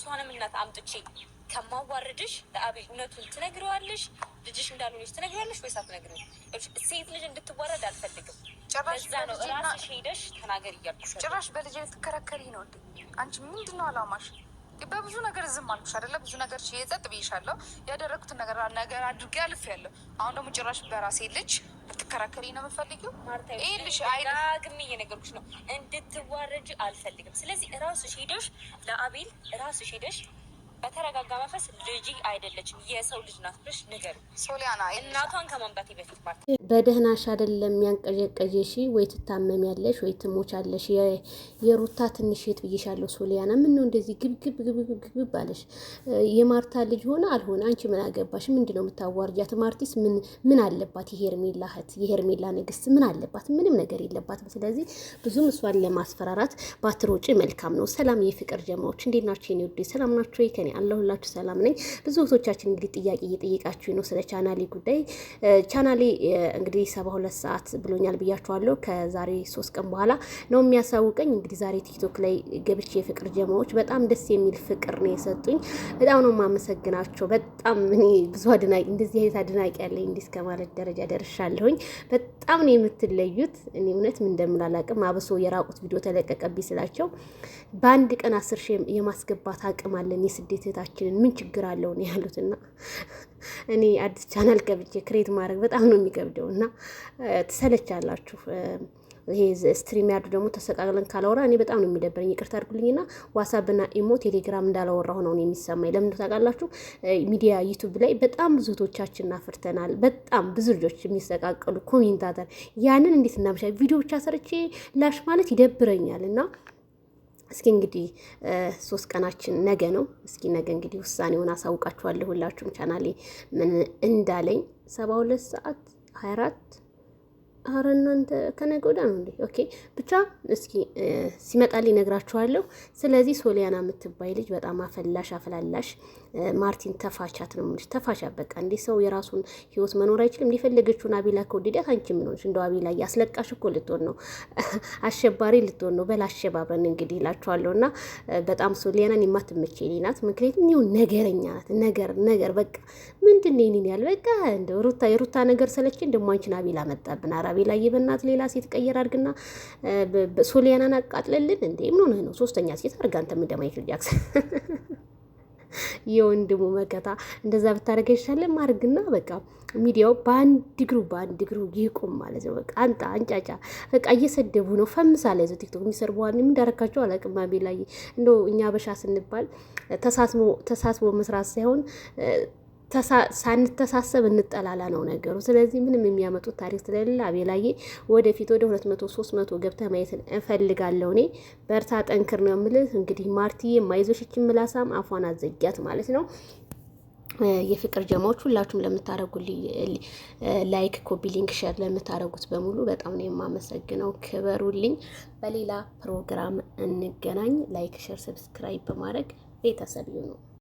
የልጅቷንም እናት አምጥቼ ከማዋረድሽ ለአቤል እውነቱን ትነግረዋለሽ፣ ልጅሽ እንዳልሆነች ትነግረዋለሽ ወይስ አትነግሪውም? ሴት ልጅ እንድትዋረድ አልፈልግም። ጭራሽ ነው ራስሽ ሄደሽ ተናገሪ እያልኩሽ። ጭራሽ በልጅ ልትከራከሪ ነው እንዴ? አንቺ ምንድን ነው አላማሽ? በብዙ ነገር ዝም አልኩሽ አይደለ? ብዙ ነገር ጸጥ ብዬሻለሁ። ያደረኩትን ነገር አድርጌ አልፌያለሁ። አሁን ደግሞ ጭራሽ በራሴ ልጅ ልትከራከሪ ነው የምፈልጊው? ይሄ ልጅ አይዳግም እየነገርኩሽ ነው፣ እንድትዋረጅ አልፈልግም። ስለዚህ ራስሽ ሄደሽ ለአቤል ራስሽ ሄደሽ በተረጋጋ መንፈስ ልጅ አይደለችም የሰው ልጅ ናት ብለሽ ንገሪ። ሶሊያና እናቷን ከማምጣቴ በፊት ማለት በደህናሽ አይደለም ያንቀዠቀዠሽ፣ ወይ ትታመሚያለሽ ወይ ትሞቻለሽ። የሩታ ትንሽ የት ብዬሻለሁ ሶሊያና። ምን ነው እንደዚህ ግብግብ ባለሽ? የማርታ ልጅ ሆነ አልሆነ አንቺ ምን አገባሽ? ምንድነው የምታዋርጃት? ማርቲስ ምን አለባት? የሄርሜላ እህት የሄርሜላ ንግስት ምን አለባት? ምንም ነገር የለባትም። ስለዚህ ብዙም እሷን ለማስፈራራት ባትሮጪ መልካም ነው። ሰላም የፍቅር ጀማዎች እንዴት ናችሁ? የኔ ውዴ ሰላም ናችሁ? ከኔ አለሁላችሁ ሰላም ነኝ። ብዙ እህቶቻችን እንግዲህ ጥያቄ እየጠየቃችሁ ነው ስለ ቻናሌ ጉዳይ። ቻናሌ እንግዲህ 72 ሰዓት ብሎኛል ብያችኋለሁ። ከዛሬ 3 ቀን በኋላ ነው የሚያሳውቀኝ። እንግዲህ ዛሬ ቲክቶክ ላይ ገብቼ የፍቅር ጀማዎች በጣም ደስ የሚል ፍቅር ነው የሰጡኝ። በጣም ነው የማመሰግናቸው። በጣም እኔ ብዙ አድናቂ እንደዚህ አይነት አድናቂ ያለኝ እንዲህ እስከ ማለት ደረጃ ደርሻለሁኝ። በጣም ነው የምትለዩት። እኔ እውነት ምን እንደምላላቅም አብሶ የራቁት ቪዲዮ ተለቀቀብኝ ስላቸው በአንድ ቀን 10 ሺህ የማስገባት አቅም አለን የስደት እህታችንን ምን ችግር አለው ነው ያሉትና እኔ አዲስ ቻናል ከብቼ ክሬት ማድረግ በጣም ነው የሚከብደው እና ትሰለቻላችሁ። ይሄ ስትሪም ያዱ ደግሞ ተሰቃቅለን ካላወራ እኔ በጣም ነው የሚደበረኝ። ይቅርታ አድርጉልኝና ዋትስአፕና ኢሞ ቴሌግራም እንዳላወራሁ ነው የሚሰማኝ። ለምን ታውቃላችሁ? ሚዲያ ዩቲዩብ ላይ በጣም ብዙ እህቶቻችንን አፍርተናል። በጣም ብዙ ልጆች የሚሰቃቀሉ ኮሜንታተር ያንን እንዴት እናምሻ ቪዲዮ ብቻ ሰርቼ ላሽ ማለት ይደብረኛል እና እስኪ እንግዲህ 3 ቀናችን ነገ ነው። እስኪ ነገ እንግዲህ ውሳኔውን አሳውቃችኋለሁ። ሁላችሁም ቻናሌ ምን እንዳለኝ 72 ሰዓት 24 አረ እናንተ ከነገ ወዲያ ነው እንዴ? ኦኬ ብቻ እስኪ ሲመጣልኝ ነግራችኋለሁ። ስለዚህ ሶሊያና የምትባይ ልጅ በጣም አፈላላሽ ማርቲን ተፋቻት ነው የምልሽ። ተፋቻት በቃ። እንዴ ሰው የራሱን ህይወት መኖር አይችልም? እንደፈለገችውን አቤላ ከወደዳት አንቺ ምን ሆንሽ? እንደው አቤላ ያስለቃሽ እኮ ልትሆን ነው፣ አሸባሪ ልትሆን ነው። በል አሸባብረን እንግዲህ እላችኋለሁና በጣም ሶሊያናን የማትመቸኝ ናት። ምክንያቱም ይኸው ነገረኛ ናት። ነገር በቃ ምንድን ነው ይሄን ያህል በቃ እንደው የሩታ ነገር ሰለችን። ደግሞ አንቺን አቤላ መጣብን። አቤላ የበናት ሌላ ሴት ቀየር አድርግና ሶሊያናን አቃጥለልን እንዴ! ምን ሆነህ ነው? 3ኛ ሴት አድርጋ አንተ ምን ማይክል ጃክሰን የወንድሙ መከታ እንደዛ ብታደርገ ይሻላል። ማርግና በቃ ሚዲያው በአንድ እግሩ ይቆም ማለት ነው። በቃ አንጫጫ በቃ እየሰደቡ ነው። ፈምሳ ላይ ዘው ቲክቶክ የሚሰርበዋል ምን እንዳረካቸው አላውቅም። አቤላዬ እንደው እኛ በሻ ስንባል ተሳስቦ መስራት ሳይሆን ሳንተሳሰብ እንጠላላ ነው ነገሩ። ስለዚህ ምንም የሚያመጡት ታሪክ ስለሌለ አቤላዬ ወደፊት ወደ 200-300 ገብተህ ማየት እፈልጋለሁ። እኔ በርታ ጠንክር ነው የምልህ። እንግዲህ ማርቲዬ ማይዞሽችን ምላሳም አፏን አዘጊያት ማለት ነው። የፍቅር ጀማዎች ሁላችሁም ለምታረጉልኝ ላይክ፣ ኮፒ ሊንክ፣ ሼር ለምታረጉት በሙሉ በጣም ነው የማመሰግነው። ክበሩልኝ። በሌላ ፕሮግራም እንገናኝ። ላይክ፣ ሼር፣ ሰብስክራይብ በማድረግ ቤተሰብ ይሁኑ።